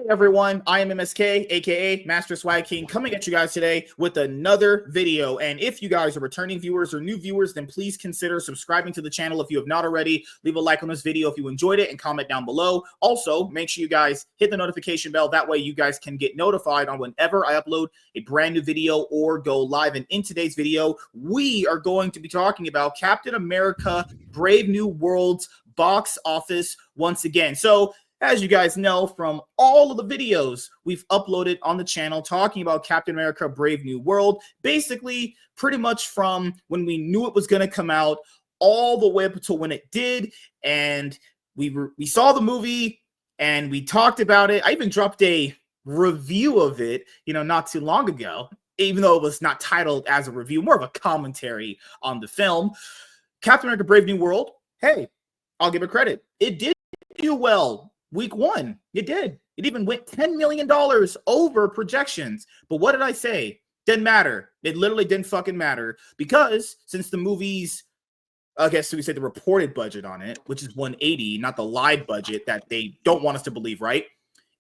Everyone, I am MSK, aka Master Swag King, coming at you guys today with another video. And if you guys are returning viewers or new viewers, then please consider subscribing to the channel if you have not already. Leave a like on this video if you enjoyed it and comment down below. Also, make sure you guys hit the notification bell. That way you guys can get notified on whenever I upload a brand new video or go live. And in today's video, we are going to be talking about Captain America Brave New World's box office once again. So, as you guys know from all of the videos we've uploaded on the channel talking about Captain America Brave New World, basically pretty much from when we knew it was going to come out all the way up until when it did, and we saw the movie and we talked about it. I even dropped a review of it, not too long ago, even though it was not titled as a review, more of a commentary on the film. Captain America Brave New World, hey, I'll give it credit. It did do well. Week one, it did. It even went $10 million over projections. But what did I say? Didn't matter. It literally didn't fucking matter, because since the movie's, I guess we say the reported budget on it, which is 180, not the live budget that they don't want us to believe, right?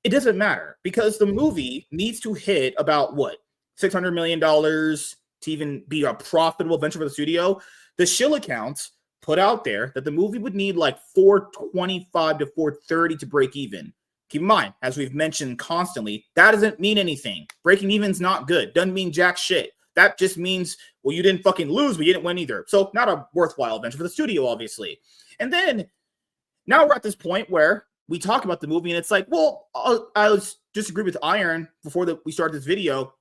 It doesn't matter, because the movie needs to hit about what? $600 million to even be a profitable venture for the studio. The Shill accounts put out there that the movie would need like 425 to 430 to break even. Keep in mind, as we've mentioned constantly, that doesn't mean anything. Breaking even's not good. Doesn't mean jack shit. That just means, well, you didn't fucking lose, but you didn't win either. So not a worthwhile venture for the studio, obviously. And then now we're at this point where we talk about the movie and it's like, well, I was disagree with Iron before we started this video.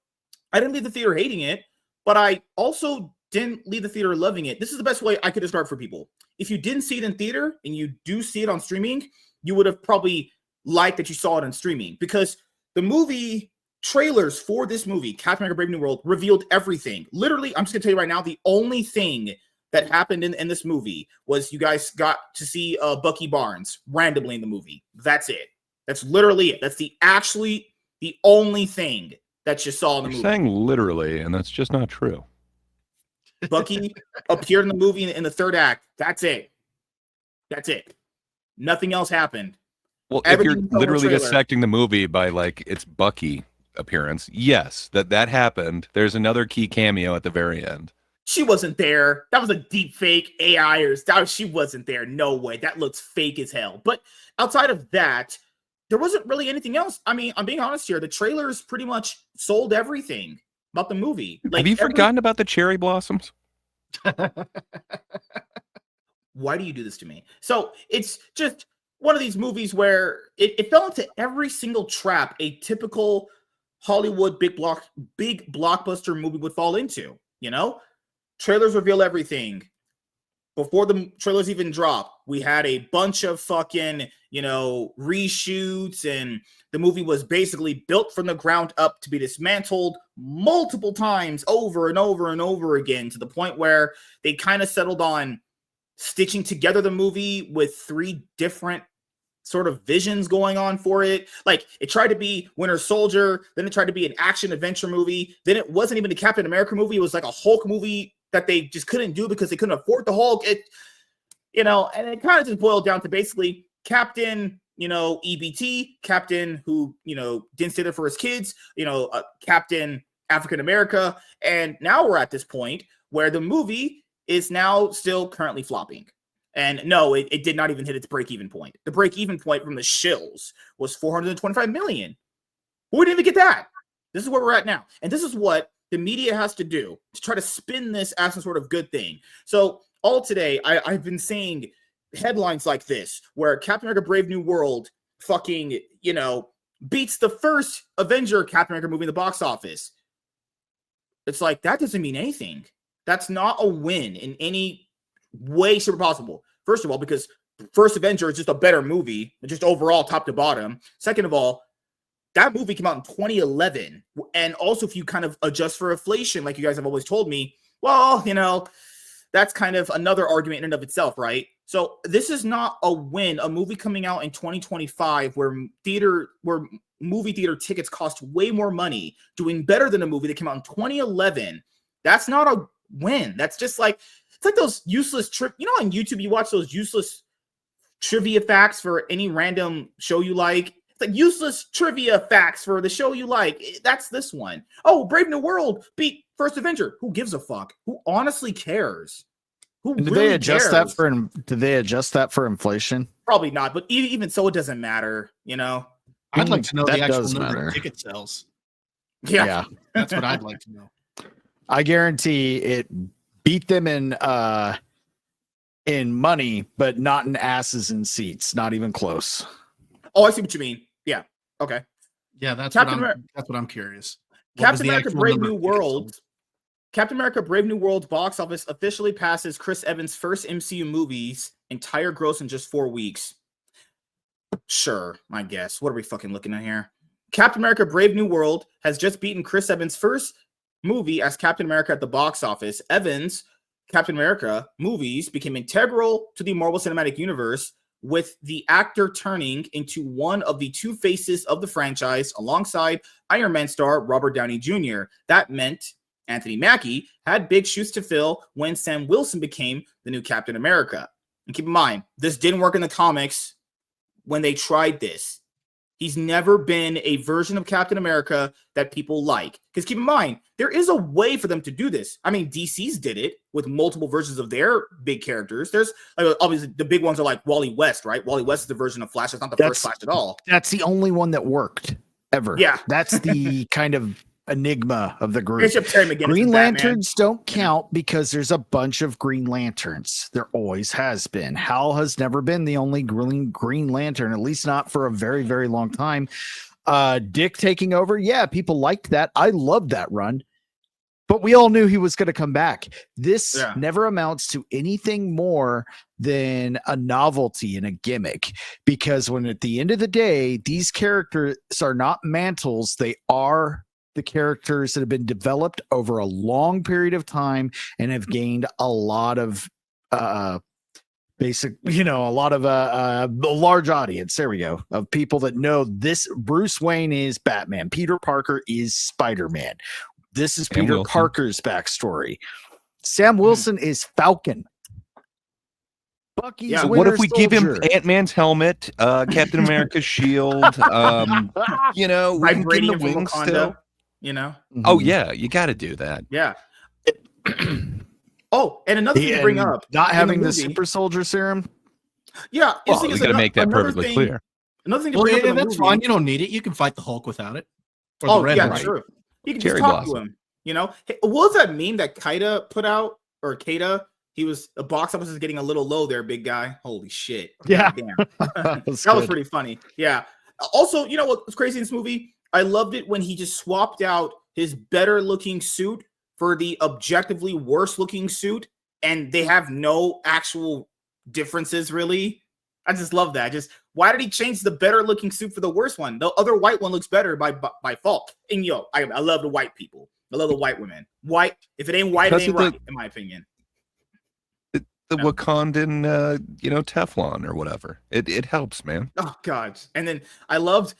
I didn't leave the theater hating it, but I also didn't leave the theater loving it. This is the best way I could describe for people. If you didn't see it in theater and you do see it on streaming, you would have probably liked that you saw it on streaming, because the movie trailers for this movie, Captain America Brave New World, revealed everything. Literally, I'm just gonna tell you right now, the only thing that happened in this movie was you guys got to see Bucky Barnes randomly in the movie. That's it. That's literally it. That's the only thing that you saw in the movie. You're saying literally, and that's just not true. Bucky appeared in the movie in the third act. That's it. That's it. Nothing else happened. Well, if you're literally dissecting the movie by like its Bucky appearance, yes, that happened. There's another key cameo at the very end. She wasn't there. That was a deep fake AI, or she wasn't there. No way. That looks fake as hell. But outside of that, there wasn't really anything else. I mean, I'm being honest here. The trailers pretty much sold everything about the movie. Like, have you forgotten about the cherry blossoms? Why do you do this to me? So it's just one of these movies where it fell into every single trap a typical Hollywood big blockbuster movie would fall into. Trailers reveal everything. Before the trailers even drop, we had a bunch of fucking, reshoots, and the movie was basically built from the ground up to be dismantled multiple times over and over and over again, to the point where they kind of settled on stitching together the movie with 3 different sort of visions going on for it. Like, it tried to be Winter Soldier, then it tried to be an action adventure movie, then it wasn't even a Captain America movie, it was like a Hulk movie that they just couldn't do because they couldn't afford the Hulk. And it kind of just boiled down to basically Captain, EBT, Captain who, didn't stay there for his kids, Captain African America. And now we're at this point where the movie is now still currently flopping. And no, it did not even hit its break-even point. The break-even point from the shills was $425 million. We didn't even get that. This is where we're at now. And this is what the media has to do to try to spin this as some sort of good thing. So all today, I've been saying headlines like this, where Captain America Brave New World fucking, beats the first Avenger Captain America movie in the box office. It's like, that doesn't mean anything. That's not a win in any way super possible. First of all, because First Avenger is just a better movie, just overall top to bottom. Second of all, that movie came out in 2011. And also, if you kind of adjust for inflation, like you guys have always told me, well, that's kind of another argument in and of itself, right? So this is not a win. A movie coming out in 2025 where movie theater tickets cost way more money, doing better than a movie that came out in 2011. That's not a win. That's just like, it's like those useless on YouTube, you watch those useless trivia facts for any random show you like. It's like useless trivia facts for the show you like. That's this one. Oh, Brave New World beat First Avenger. Who gives a fuck? Who honestly cares? Who Did really they adjust cares? Did they adjust that for inflation? Probably not, but even so, it doesn't matter, you know? I'd like to know That the actual does number matter. of ticket sales. Yeah. That's what I'd like to know. I guarantee it beat them in money, but not in asses and seats. Not even close. Oh, I see what you mean. Yeah. Okay. Yeah, that's Captain what I'm curious. What was Captain the America actual Brave number New of tickets World. sold? Captain America Brave New World box office officially passes Chris Evans' first MCU movie's entire gross in just 4 weeks. Sure, I guess. What are we fucking looking at here? Captain America Brave New World has just beaten Chris Evans' first movie as Captain America at the box office. Evans' Captain America movies became integral to the Marvel Cinematic Universe, with the actor turning into one of the two faces of the franchise alongside Iron Man star Robert Downey Jr. That meant Anthony Mackie had big shoes to fill when Sam Wilson became the new Captain America. And keep in mind, this didn't work in the comics when they tried this. He's never been a version of Captain America that people like. Because keep in mind, there is a way for them to do this. I mean, DC's did it with multiple versions of their big characters. There's obviously the big ones are like Wally West, right? Wally West is the version of Flash. It's not the first Flash at all. That's the only one that worked ever. Yeah. That's the kind of enigma of the group. Except Terry McGinnis Green is Batman. Lanterns don't count because there's a bunch of Green Lanterns. There always has been. Hal has never been the only Green Lantern, at least not for a very, very long time. Dick taking over. Yeah, people liked that. I loved that run. But we all knew he was going to come back. This never amounts to anything more than a novelty and a gimmick, because when at the end of the day, these characters are not mantles, they are the characters that have been developed over a long period of time and have gained a lot of a large audience. There we go. Of people that know this. Bruce Wayne is Batman. Peter Parker is Spider-Man. This is Peter Parker's backstory. Sam Wilson is Falcon. Bucky's what if we give him Ant-Man's helmet, Captain America's shield, we can give him Vibrating the from wings Wakanda, still. you know? Oh yeah, you got to do that. Yeah. Oh, and another thing to bring up. Not having the movie, super soldier serum. Yeah. Well, we got to make that perfectly clear. Another thing to bring up in the that's movie. fine. You don't need it. You can fight the Hulk without it. Or Oh, the Red yeah, Knight. true. You can Cherry just talk blossom. to him, you know? Hey, what was that meme that Kaida put out? Or Kaida? The box office is getting a little low there, big guy. Holy shit. Yeah. Damn. That That was pretty funny. Yeah. Also, you know what was crazy in this movie? I loved it when he just swapped out his better looking suit for the objectively worse looking suit, and they have no actual differences really. I just love that. Why did he change the better looking suit for the worst one? The other white one looks better by fault. And I love the white people. I love the white women. White, if it ain't white, it ain't right, in my opinion. The Wakandan, Teflon or whatever. It helps, man. Oh God! And then I loved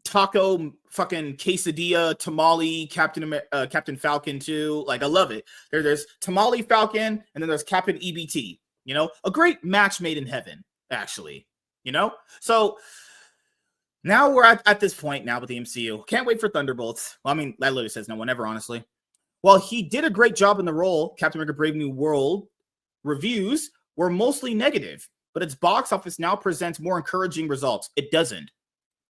taco, fucking quesadilla, tamale, Captain Falcon too. Like I love it. There's tamale Falcon, and then there's Captain EBT. You know, a great match made in heaven, actually. You know, so now we're at this point now with the MCU. Can't wait for Thunderbolts. Well, I mean, that literally says no one ever, honestly. Well, he did a great job in the role. Captain America: Brave New World reviews were mostly negative, but its box office now presents more encouraging results. It doesn't,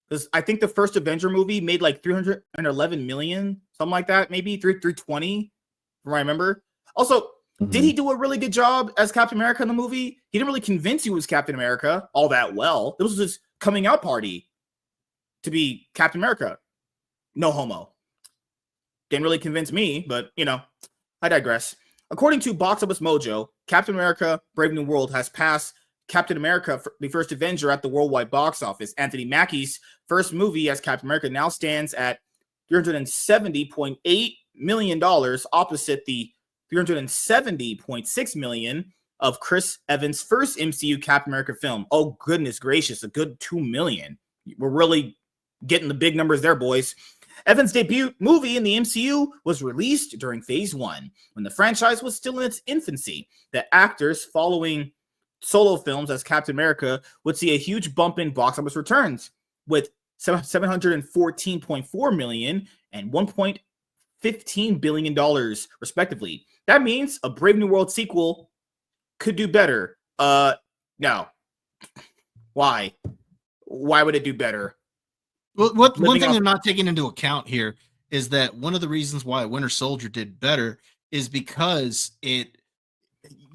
because I think the first Avenger movie made like 311 million, something like that, maybe 320, from what I remember. Also, did he do a really good job as Captain America in the movie? He didn't really convince you he was Captain America all that well. It was his coming out party to be Captain America. No homo. Didn't really convince me, but I digress. According to Box Office Mojo, Captain America: Brave New World has passed Captain America, the First Avenger, at the worldwide box office. Anthony Mackie's first movie as Captain America now stands at $370.8 million, opposite the $370.6 million of Chris Evans' first MCU Captain America film. Oh, goodness gracious, a good $2 million. We're really getting the big numbers there, boys. Evans' debut movie in the MCU was released during Phase 1, when the franchise was still in its infancy. The actors following solo films as Captain America would see a huge bump in box office returns, with $714.4 million and $1.15 billion, respectively. That means a Brave New World sequel could do better. No. Why? Why would it do better? Well, one thing they're not taking into account here is that one of the reasons why Winter Soldier did better is because you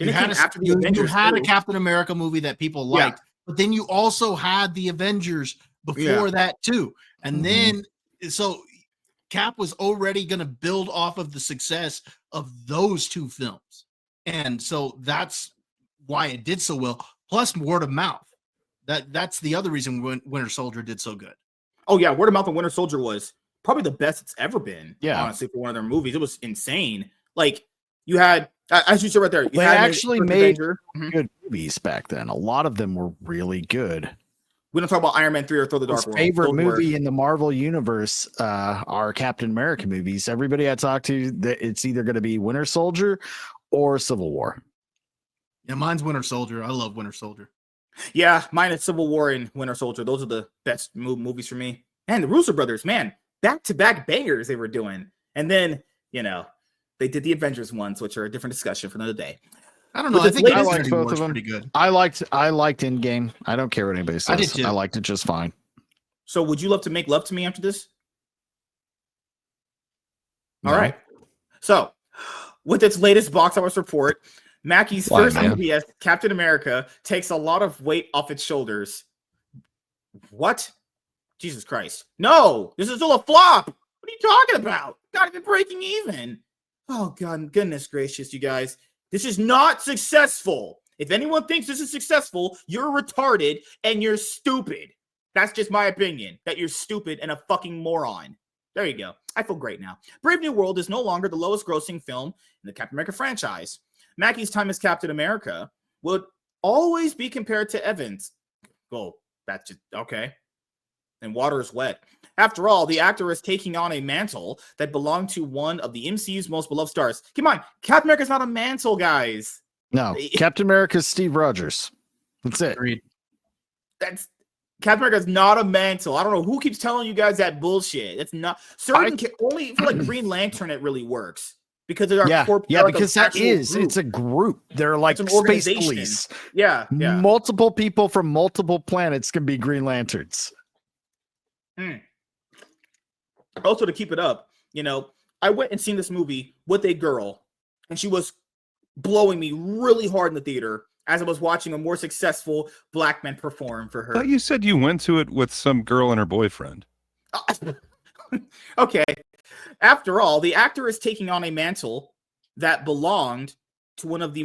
had a Captain America movie that people liked, but then you also had the Avengers before that too. And then so Cap was already going to build off of the success of those two films. And so that's why it did so well, plus word of mouth. That's the other reason Winter Soldier did so good. Oh yeah, word of mouth on Winter Soldier was probably the best it's ever been. Yeah, honestly, for one of their movies, it was insane. Like you had, as you said right there, they actually made good movies back then. A lot of them were really good. We don't talk about Iron Man 3 or Thor: The Dark World. Favorite movie in the Marvel universe are Captain America movies. Everybody I talk to, it's either going to be Winter Soldier or Civil War. Yeah, mine's Winter Soldier. I love Winter Soldier. Yeah, mine is Civil War and Winter Soldier. Those are the best movies for me. And the Russo brothers, man, back-to-back bangers they were doing. And then, they did the Avengers ones, which are a different discussion for another day. I don't know. I think I liked both of them. Pretty good. I liked Endgame. I don't care what anybody says. I did too. I liked it just fine. So would you love to make love to me after this? No. All right. So with its latest box office report, Mackey's first movie as Captain America takes a lot of weight off its shoulders. What? Jesus Christ. No, this is still a flop. What are you talking about? Not even breaking even. Oh, God, goodness gracious, you guys. This is not successful. If anyone thinks this is successful, you're retarded and you're stupid. That's just my opinion, that you're stupid and a fucking moron. There you go. I feel great now. Brave New World is no longer the lowest grossing film in the Captain America franchise. Mackey's time as Captain America would always be compared to Evans. Oh, that's just okay. And water is wet. After all, the actor is taking on a mantle that belonged to one of the MCU's most beloved stars. Come on, Captain America's not a mantle, guys. No, Captain America's Steve Rogers. That's it. Agreed. Captain America's not a mantle. I don't know who keeps telling you guys that bullshit. It's not only for like Green Lantern it really works. Because there are because it's a group. They're like space police. Yeah. Multiple people from multiple planets can be Green Lanterns. Also, to keep it up, I went and seen this movie with a girl, and she was blowing me really hard in the theater as I was watching a more successful black man perform for her. I thought you said you went to it with some girl and her boyfriend. Okay. After all, the actor is taking on a mantle that belonged to one of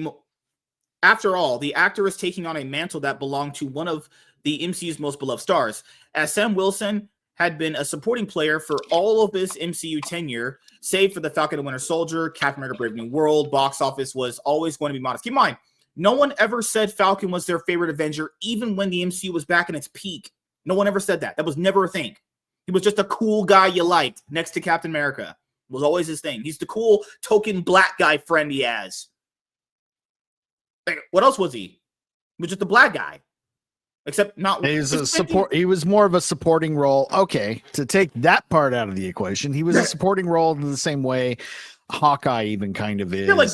the MCU's most beloved stars. As Sam Wilson had been a supporting player for all of his MCU tenure, save for the Falcon and Winter Soldier, Captain America: Brave New World, box office was always going to be modest. Keep in mind, no one ever said Falcon was their favorite Avenger, even when the MCU was back in its peak. No one ever said that. That was never a thing. He was just a cool guy you liked next to Captain America. It was always his thing. He's the cool token black guy friend he has. Like, what else was he? He was just a black guy. Except not. He was more of a supporting role. Okay, to take that part out of the equation, he was a supporting role in the same way Hawkeye even kind of is. Yeah, like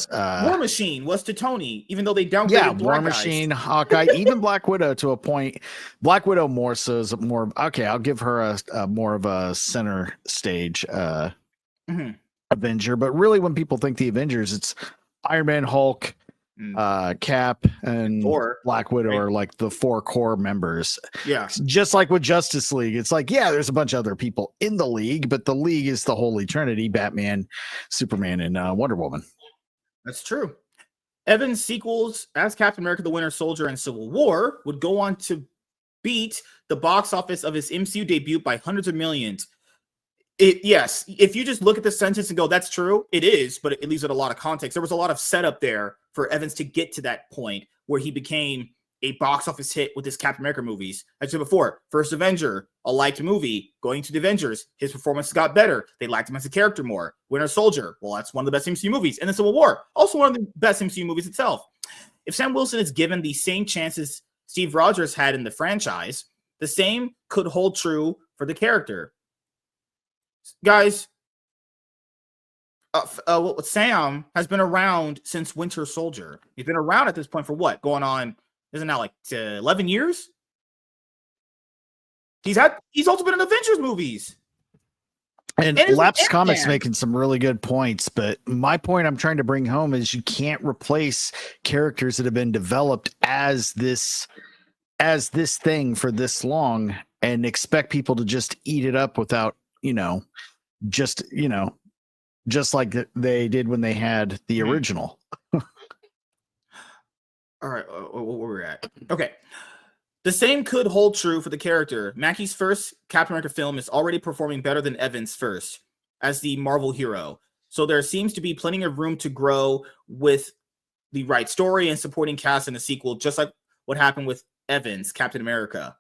War Machine was to Tony, even though they downgraded War Machine, Hawkeye, even Black Widow to a point. Black Widow more so is more okay. I'll give her a more of a center stage Avenger, but really, when people think the Avengers, it's Iron Man, Hulk, Cap, and Black Widow are like the four core members. Yeah, just like with Justice League, it's like there's a bunch of other people in the league, but the league is the Holy Trinity: Batman, Superman, and Wonder Woman. That's true. Evans' sequels as Captain America: The Winter Soldier and Civil War would go on to beat the box office of his MCU debut by hundreds of millions. Yes, if you just look at the sentence and go, that's true, it is, but it leaves it a lot of context. There was a lot of setup there for Evans to get to that point where he became a box office hit with his Captain America movies. As I said before, First Avenger, a liked movie, going to the Avengers, his performance got better. They liked him as a character more. Winter Soldier, well, that's one of the best MCU movies. And then Civil War, also one of the best MCU movies itself. If Sam Wilson is given the same chances Steve Rogers had in the franchise, the same could hold true for the character. Guys, Sam has been around since Winter Soldier. He's been around at this point for what? Going on, isn't that like 11 years? He's also been in Avengers movies. And Lapse Comics making some really good points, but my point I'm trying to bring home is you can't replace characters that have been developed as this thing for this long and expect people to just eat it up without, just like they did when they had the original. All right, where we're at. Okay. The same could hold true for the character. Mackie's first Captain America film is already performing better than Evans' first as the Marvel hero. So there seems to be plenty of room to grow with the right story and supporting cast in a sequel, just like what happened with Evans, Captain America.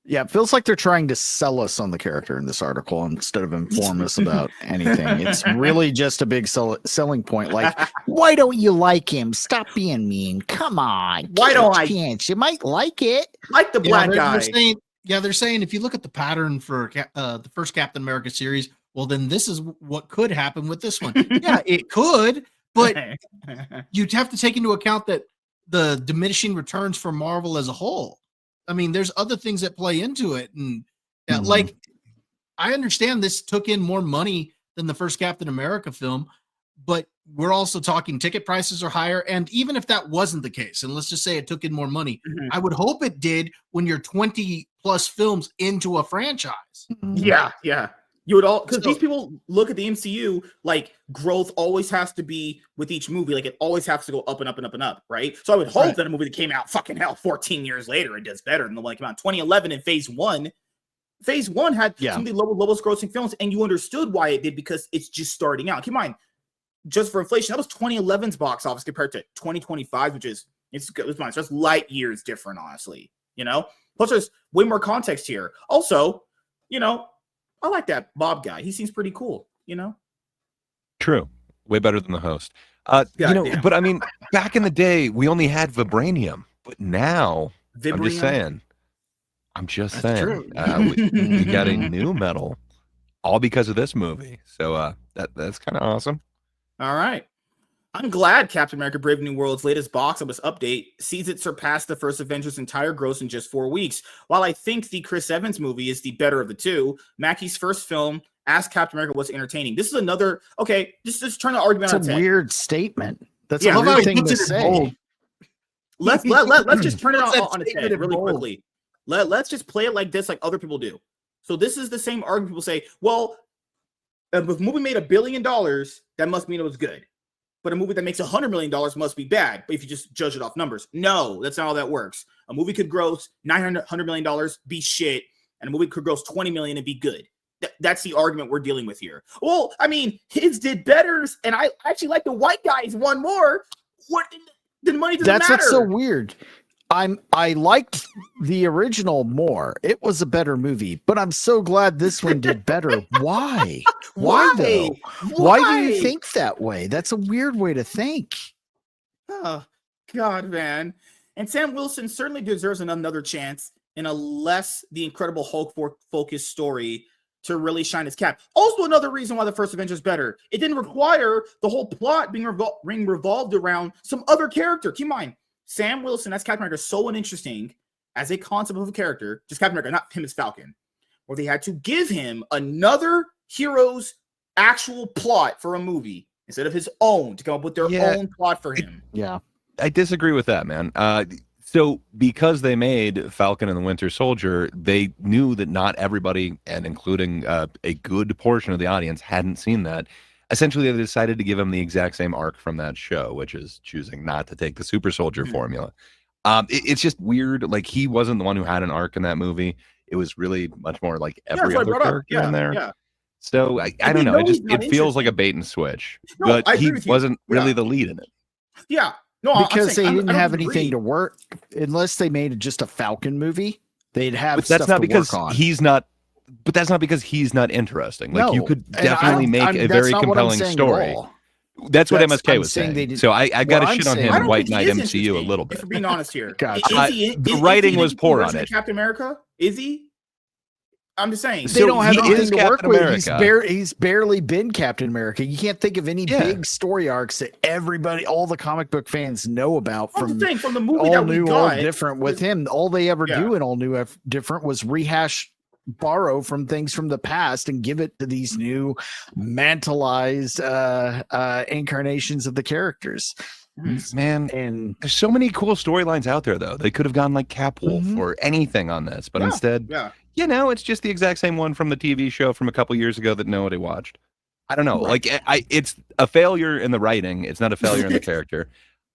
Yeah, it feels like they're trying to sell us on the character in this article instead of inform us about anything. It's really just a big selling point. Like, why don't you like him? Stop being mean. Come on. Why don't I? Chance. You might like it. Like the black guy. They're saying if you look at the pattern for the first Captain America series, well, then this is what could happen with this one. Yeah, it could, but you'd have to take into account that the diminishing returns for Marvel as a whole. I mean, there's other things that play into it. And like, I understand this took in more money than the first Captain America film, but we're also talking ticket prices are higher. And even if that wasn't the case, and let's just say it took in more money, I would hope it did when you're 20 plus films into a franchise. Yeah. You would all, because these people look at the MCU like growth always has to be with each movie. Like it always has to go up and up and up and up, right? So I would hope that a movie that came out 14 years later, it does better than the one that came out in 2011 in Phase 1. Phase 1 had some of the lowest grossing films, and you understood why it did because it's just starting out. Keep in mind, just for inflation, that was 2011's box office compared to 2025, which is it's just light years different, honestly. Plus there's way more context here. Also, I like that Bob guy. He seems pretty cool, True. Way better than the host. But I mean, back in the day, we only had vibranium, but now I'm just saying, we got a new metal, all because of this movie. So that's kind of awesome. All right. I'm glad Captain America Brave New World's latest box office update sees it surpass the first Avengers' entire gross in just 4 weeks. While I think the Chris Evans movie is the better of the two, Mackie's first film as Captain America was entertaining. This is another, just turn the argument on its head. It's a weird statement. That's a weird thing to say. Let's just turn it on its head really quickly. Let's just play it like this, like other people do. So this is the same argument people say, well, if a movie made $1 billion, that must mean it was good. But a movie that makes $100 million must be bad. But if you just judge it off numbers, no, that's not how that works. A movie could gross $900 million, be shit, and a movie could gross $20 million and be good. That's the argument we're dealing with here. Well, I mean, his did better, and I actually like the white guys one more. What the money doesn't matter. That's what's so weird. I liked the original more. It was a better movie, but I'm so glad this one did better. Why? Why though? Why do you think that way? That's a weird way to think. Oh, God, man. And Sam Wilson certainly deserves another chance in a less The Incredible Hulk focused story to really shine his cap. Also, another reason why the first Avengers is better. It didn't require the whole plot being revolved around some other character. Keep in mind, Sam Wilson as Captain America is so uninteresting as a concept of a character, just Captain America, not him as Falcon, where they had to give him another hero's actual plot for a movie instead of his own to come up with their own plot for him. I disagree with that, man. So because they made Falcon and the Winter Soldier, they knew that not everybody, and including a good portion of the audience, hadn't seen that. Essentially, they decided to give him the exact same arc from that show, which is choosing not to take the super soldier formula. It's just weird. Like, he wasn't the one who had an arc in that movie. it was really much more like every other character in there. Yeah. So I don't know. It feels like a bait and switch, but he wasn't really the lead in it. Yeah. No, because they didn't have anything to work unless they made just a Falcon movie. They'd have. But that's not because he's not. But that's not because he's not interesting. Like you could definitely make a very compelling story. That's what MSK was saying. So I got to shit on him and White Knight MCU a little bit. If we're being honest here, the writing was poor on it. Captain America, is he? I'm just saying they don't have anything to work with. He's barely been Captain America. You can't think of any big story arcs that all the comic book fans know about from the movie All that New, we got. All Different with him. All they ever do in All New, Different was borrow from things from the past and give it to these new mantleized incarnations of the characters. Man, and there's so many cool storylines out there, though. They could have gone like Cap Wolf or anything on this, but instead, it's just the exact same one from the TV show from a couple years ago that nobody watched. I don't know. Like, it's a failure in the writing. It's not a failure in the character.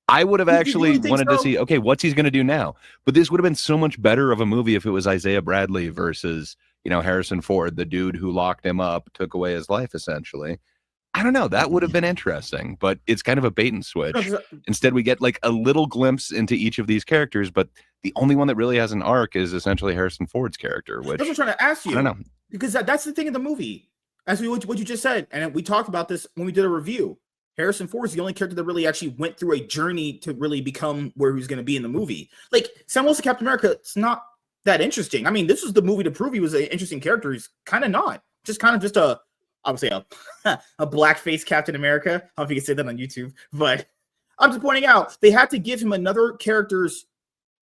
I would have actually wanted to see, okay, what's he's going to do now? But this would have been so much better of a movie if it was Isaiah Bradley versus, Harrison Ford, the dude who locked him up, took away his life, essentially. I don't know. That would have been interesting, but it's kind of a bait and switch. Instead, we get like a little glimpse into each of these characters, but the only one that really has an arc is essentially Harrison Ford's character. Which that's what I'm trying to ask you. I don't know. Because that's the thing of the movie. As what you just said, and we talked about this when we did a review. Harrison Ford is the only character that really actually went through a journey to really become where he was going to be in the movie. Like Sam Wilson, Captain America, it's not that interesting. I mean, this was the movie to prove he was an interesting character. He's kind of not. Just I would say a blackface Captain America. I don't know if you can say that on YouTube, but I'm just pointing out they had to give him another character's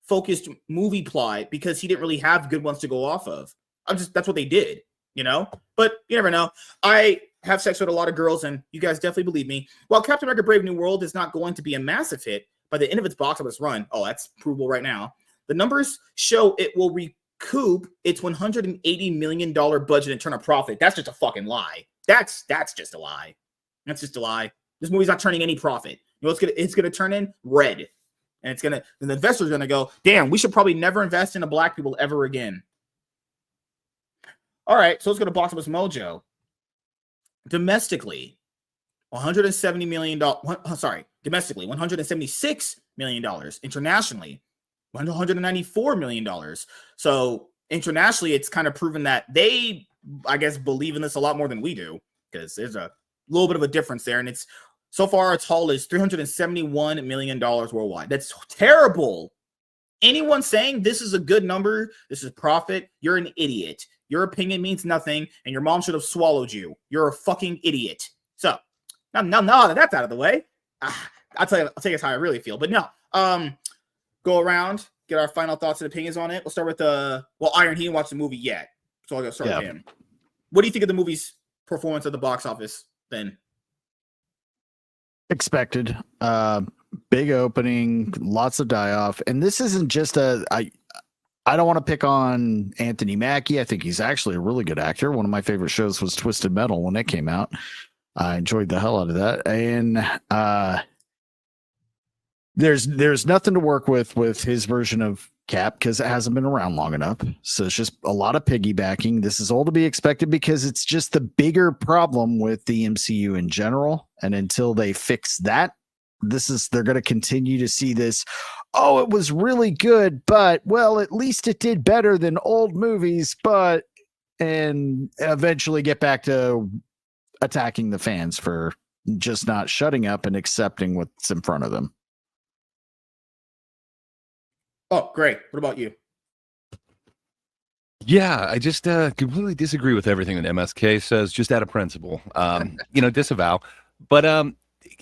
focused movie plot because he didn't really have good ones to go off of. That's what they did, But you never know. I have sex with a lot of girls, and you guys definitely believe me. While Captain America: Brave New World is not going to be a massive hit by the end of its box office run, that's provable right now. The numbers show it will recoup its $180 million budget and turn a profit. That's just a fucking lie. That's just a lie. That's just a lie. This movie's not turning any profit. It's gonna turn in red, and the investors are gonna go, damn, we should probably never invest in a black people ever again. All right, so let's go to Box Office Mojo. Domestically, $170 million. Domestically, $176 million. Internationally, $194 million. So internationally, it's kind of proven that they, I guess, believe in this a lot more than we do, because there's a little bit of a difference there. And it's so far its haul is $371 million worldwide. That's terrible. Anyone saying this is a good number, this is profit, you're an idiot. Your opinion means nothing, and your mom should have swallowed you. You're a fucking idiot. So now that that's out of the way, I'll tell you how I really feel. But no, go around, get our final thoughts and opinions on it. We'll start with Iron. He didn't watch the movie yet, so I'll go start with him. What do you think of the movie's performance at the box office, Ben? Expected. Big opening, lots of die-off, and this isn't just I don't want to pick on Anthony Mackie. I think he's actually a really good actor. One of my favorite shows was Twisted Metal when it came out. I enjoyed the hell out of that. And there's nothing to work with his version of Cap because it hasn't been around long enough. So it's just a lot of piggybacking. This is all to be expected because it's just the bigger problem with the MCU in general. And until they fix that, they're going to continue to see this. Oh, it was really good, but at least it did better than old movies, and eventually get back to attacking the fans for just not shutting up and accepting what's in front of them. Oh, great. What about you? Yeah, I just completely disagree with everything that MSK says, just out of principle. Disavow. But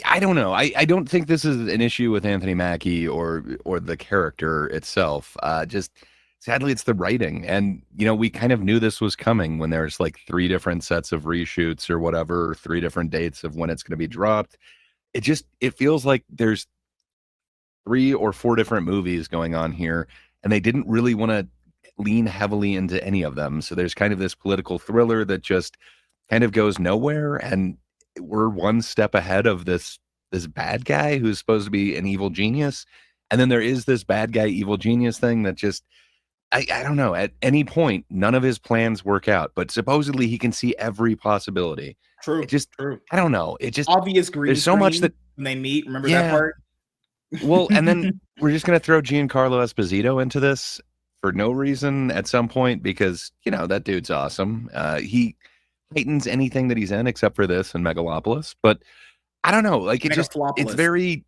I don't know. I don't think this is an issue with Anthony Mackie or the character itself. Just sadly, it's the writing. And, we kind of knew this was coming when there's like 3 different sets of reshoots or whatever, 3 different dates of when it's going to be dropped. It feels like there's 3 or 4 different movies going on here, and they didn't really want to lean heavily into any of them. So there's kind of this political thriller that just kind of goes nowhere. And we're one step ahead of this bad guy who's supposed to be an evil genius. And then there is this bad guy, evil genius thing that just, I don't know. At any point, none of his plans work out, but supposedly he can see every possibility. True. It just, true. I don't know. It just Obvious green. There's so much that when they meet. Remember Yeah. that part? Well, and then we're just gonna throw Giancarlo Esposito into this for no reason at some point because that dude's awesome. He heightens anything that he's in except for this and Megalopolis, but I don't know. Like it's very.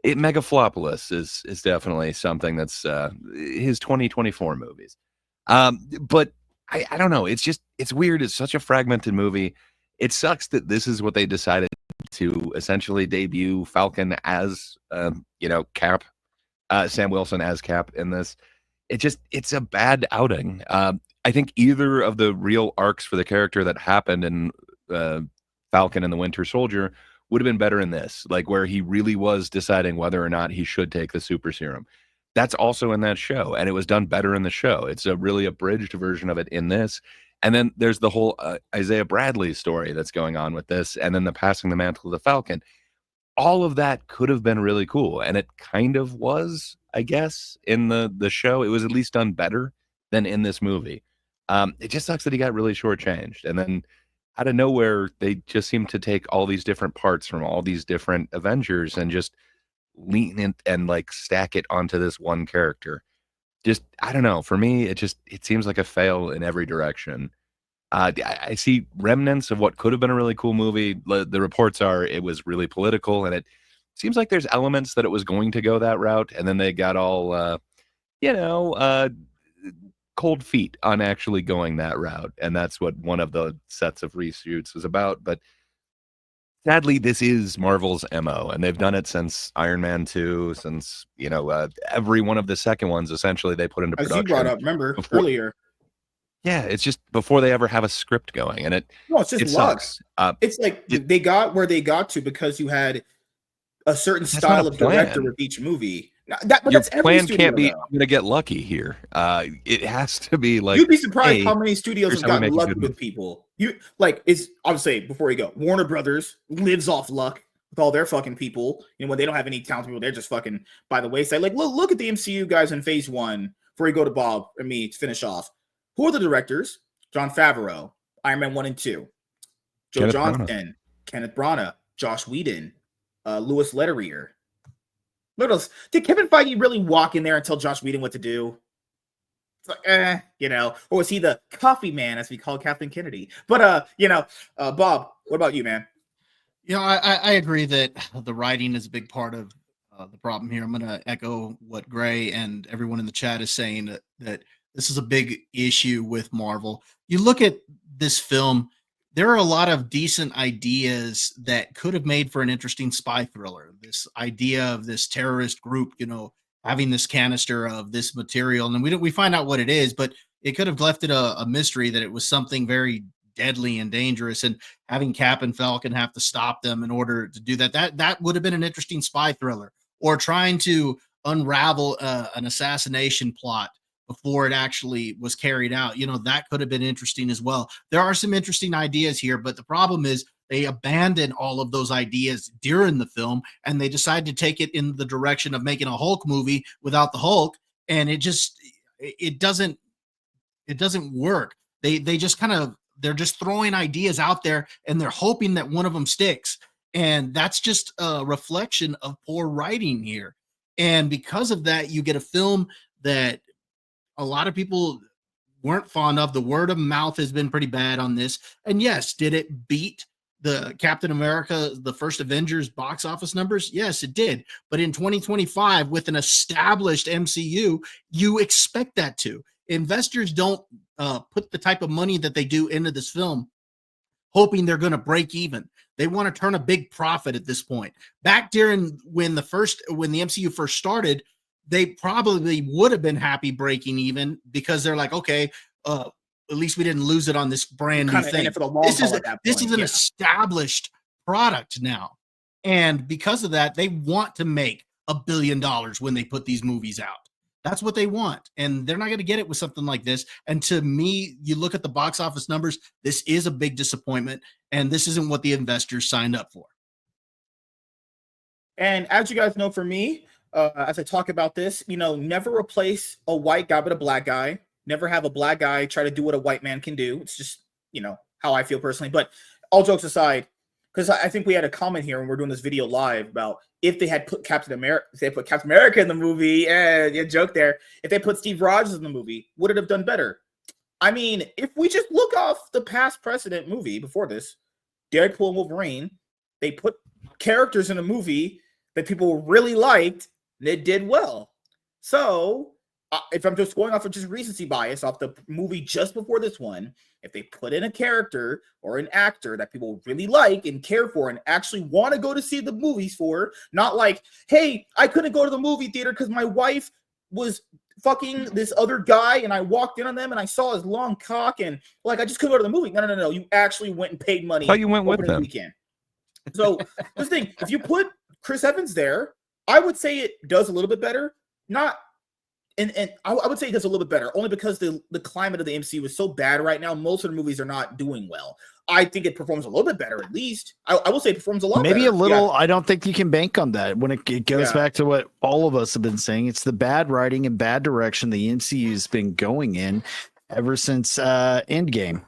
Megaflopolis is definitely something that's his 2024 movies. But I don't know. It's weird. It's such a fragmented movie. It sucks that this is what they decided to essentially debut Falcon as, Cap, Sam Wilson as Cap in this. It's a bad outing. I think either of the real arcs for the character that happened in Falcon and the Winter Soldier would have been better in this, like where he really was deciding whether or not he should take the super serum. That's also in that show, and it was done better in the show. It's a really abridged version of it in this. And then there's the whole Isaiah Bradley story that's going on with this, and then the passing the mantle of the Falcon. All of that could have been really cool, and it kind of was, I guess, in the show. It was at least done better than in this movie. It just sucks that he got really shortchanged, and then out of nowhere, they just seem to take all these different parts from all these different Avengers and just lean in and like stack it onto this one character. Just, I don't know. For me, it seems like a fail in every direction. I see remnants of what could have been a really cool movie. The reports are it was really political, and it seems like there's elements that it was going to go that route, and then they got all, cold feet on actually going that route, and that's what one of the sets of reshoots was about. But sadly, this is Marvel's MO, and they've done it since Iron Man 2, since every one of the second ones. Essentially, they put into production. As you brought up, remember earlier. Yeah, it's just before they ever have a script going, and it's just luck. It's like they got where they got to because you had a certain style of director with each movie. Your plan can't be, I'm going to get lucky here. It has to be like, you'd be surprised how many studios have gotten lucky with people. It's obviously, before you go, Warner Brothers lives off luck with all their fucking people. When they don't have any talented people, they're just fucking by the wayside. Like, look at the MCU guys in Phase 1 before you go to Bob and me to finish off. Who are the directors? John Favreau, Iron Man 1 and 2. Joe Johnston, Kenneth Branagh, Josh Whedon, Louis Leterrier. Did Kevin Feige really walk in there and tell Josh Whedon what to do? It's like, or was he the coffee man, as we call Kathleen Kennedy? But, Bob, what about you, man? I agree that the writing is a big part of the problem here. I'm going to echo what Gray and everyone in the chat is saying, that this is a big issue with Marvel. You look at this film, there are a lot of decent ideas that could have made for an interesting spy thriller. This idea of this terrorist group, having this canister of this material, and we find out what it is, but it could have left it a mystery that it was something very deadly and dangerous, and having Cap and Falcon have to stop them in order to do that. That would have been an interesting spy thriller, or trying to unravel an assassination plot before it actually was carried out. That could have been interesting as well. There are some interesting ideas here, but the problem is they abandoned all of those ideas during the film, and they decided to take it in the direction of making a Hulk movie without the Hulk, and it doesn't work. They just they're just throwing ideas out there, and they're hoping that one of them sticks, and that's just a reflection of poor writing here. And because of that, you get a film that a lot of people weren't fond of. The word of mouth has been pretty bad on this. And yes, did it beat the Captain America, the first Avengers box office numbers? Yes, it did. But in 2025, with an established MCU, you expect that to. Investors don't put the type of money that they do into this film hoping they're going to break even. They want to turn a big profit at this point. Back during when the MCU first started, they probably would have been happy breaking even, because they're like, okay, at least we didn't lose it on this brand new thing. This is an established product now. And because of that, they want to make $1 billion when they put these movies out. That's what they want. And they're not going to get it with something like this. And to me, you look at the box office numbers, this is a big disappointment. And this isn't what the investors signed up for. And as you guys know, for me, as I talk about this, never replace a white guy with a black guy. Never have a black guy try to do what a white man can do. It's just, how I feel personally. But all jokes aside, because I think we had a comment here when we're doing this video live about if they had put Captain America in the movie, joke there. If they put Steve Rogers in the movie, would it have done better? I mean, if we just look off the past precedent movie before this, Deadpool and Wolverine, they put characters in a movie that people really liked, and it did well. So, if I'm just going off of just recency bias off the movie just before this one, if they put in a character or an actor that people really like and care for and actually want to go to see the movies for, not like, hey, I couldn't go to the movie theater because my wife was fucking this other guy and I walked in on them and I saw his long cock and I just couldn't go to the movie. No. You actually went and paid money. How you went with them? Weekend. So this thing, if you put Chris Evans there, I would say it does a little bit better. And I would say it does a little bit better, only because the climate of the MCU is so bad right now. Most of the movies are not doing well. I think it performs a little bit better, at least. I will say it performs a lot Maybe better. a little. Yeah. I don't think you can bank on that. When it goes back to what all of us have been saying, it's the bad writing and bad direction the MCU has been going in ever since Endgame.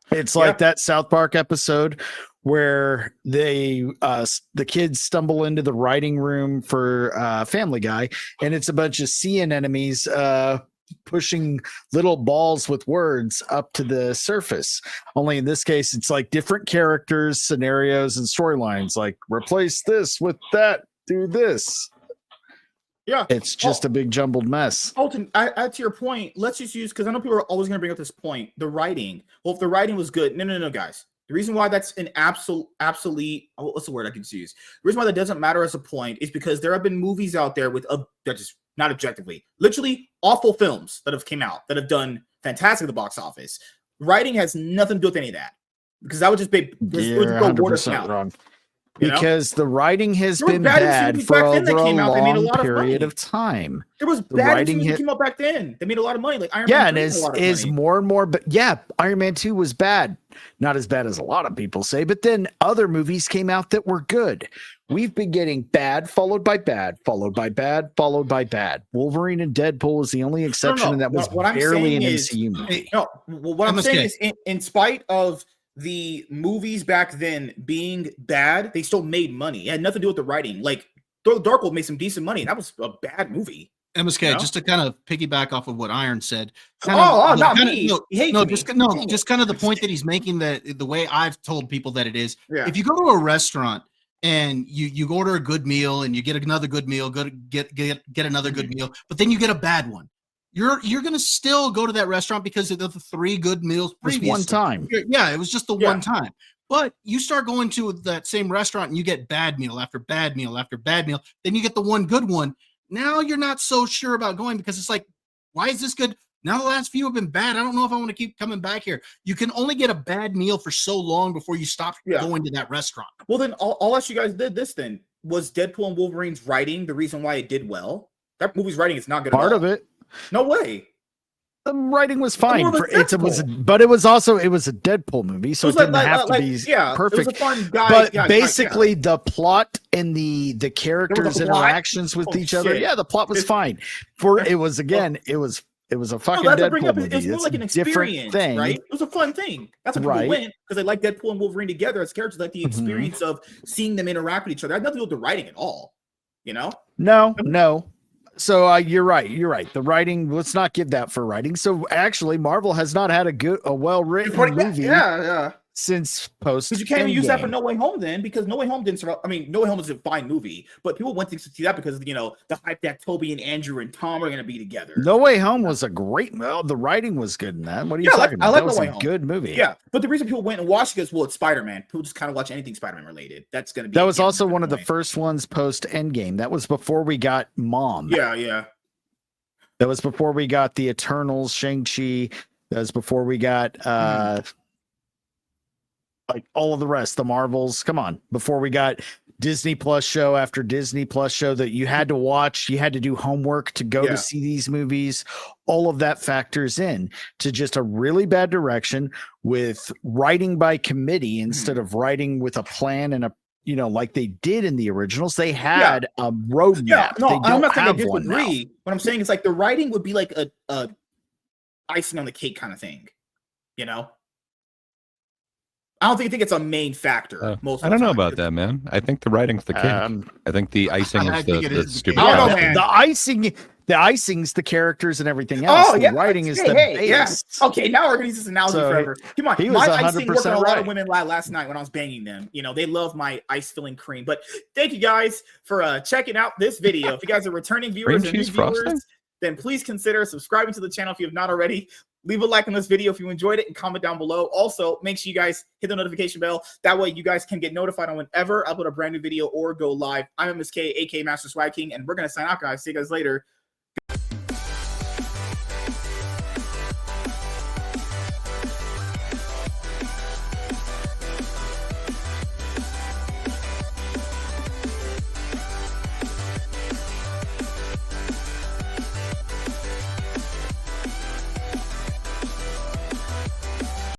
It's like that South Park episode where the kids stumble into the writing room for Family Guy, and it's a bunch of sea anemones pushing little balls with words up to the surface. Only in this case, it's like different characters, scenarios, and storylines. Like replace this with that, do this. Yeah, it's just a big jumbled mess. Alton, to your point, let's just use, because I know people are always going to bring up this point, the writing. Well, if the writing was good, no, guys. The reason why that's an obsolete, what's the word I can use? The reason why that doesn't matter as a point is because there have been movies out there with that just not objectively, literally awful films that have came out that have done fantastic at the box office. Writing has nothing to do with any of that, because that would just be you're 100% wrong. Because the writing has been bad for over a long period of time. There was bad writing that came out back then. They made a lot of money, like Iron Man 2 and is more and more. But Iron Man 2 was bad, not as bad as a lot of people say. But then other movies came out that were good. We've been getting bad, followed by bad, followed by bad, followed by bad. Wolverine and Deadpool was the only exception, and that was barely an MCU movie. No, what I'm saying is, in spite of the movies back then being bad, they still made money. It had nothing to do with the writing. Like Thor: The Dark World made some decent money. That was a bad movie. MSK, just to kind of piggyback off of what Iron said. Not me. Just kind of the point that he's making, that the way I've told people that it is. Yeah. If you go to a restaurant and you order a good meal and you get another good meal, get another good meal, but then you get a bad one. You're gonna still go to that restaurant because of the 3 good meals previously. One time. Yeah, it was just the one time. But you start going to that same restaurant and you get bad meal after bad meal after bad meal. Then you get the one good one. Now you're not so sure about going, because it's like, why is this good? Now the last few have been bad. I don't know if I want to keep coming back here. You can only get a bad meal for so long before you stop going to that restaurant. Well, then I'll ask you guys this then. Was Deadpool and Wolverine's writing the reason why it did well? That movie's writing is not good. Part of it. No way. The writing was fine. But it was a Deadpool movie, so it didn't have to be perfect. It was a fun guy. But basically, the plot and the characters' interactions with each other, the plot was fine. It was a fucking Deadpool movie. It's more like an experience, right? It was a fun thing. That's why people went, because they like Deadpool and Wolverine together as characters, like the experience of seeing them interact with each other. It had nothing to do with the writing at all. No. So you're right. The writing. Let's not give that for writing. So actually, Marvel has not had a well-written movie. Since post. Because you can't even use that for No Way Home then, because No Way Home didn't survive. I mean, No Way Home is a fine movie, but people went to see that because the hype that Toby and Andrew and Tom are going to be together. No Way Home was a great. Well, the writing was good in that. What are you talking about? I like that No Way was Home. A good movie. Yeah, but the reason people went and watched it is, it's Spider-Man. People just kind of watch anything Spider-Man related. That's going to be. That was also one of the first ones post Endgame. That was before we got Mom. Yeah. That was before we got the Eternals, Shang-Chi. That was before we got like all of the rest, the Marvels. Come on. Before we got Disney Plus show after Disney Plus show that you had to watch, you had to do homework to go to see these movies. All of that factors in to just a really bad direction with writing by committee instead of writing with a plan and like they did in the originals. They had a roadmap. Yeah, no, I'm not saying I disagree. What I'm saying is like the writing would be like a icing on the cake kind of thing, I don't think it's a main factor. I don't know about that, man. I think the writing's the cake. I think the icing is the stupid. The icing's the characters and everything else. The writing is the base. Yeah. Okay, now we're gonna use this analogy forever. Come on, my icing worked on a lot of women last night when I was banging them. They love my ice filling cream. But thank you guys for checking out this video. If you guys are returning viewers and new viewers, then please consider subscribing to the channel if you have not already. Leave a like on this video if you enjoyed it and comment down below. Also, make sure you guys hit the notification bell. That way you guys can get notified on whenever I upload a brand new video or go live. I'm MSK, aka Master Swag King, and we're going to sign out, guys. See you guys later.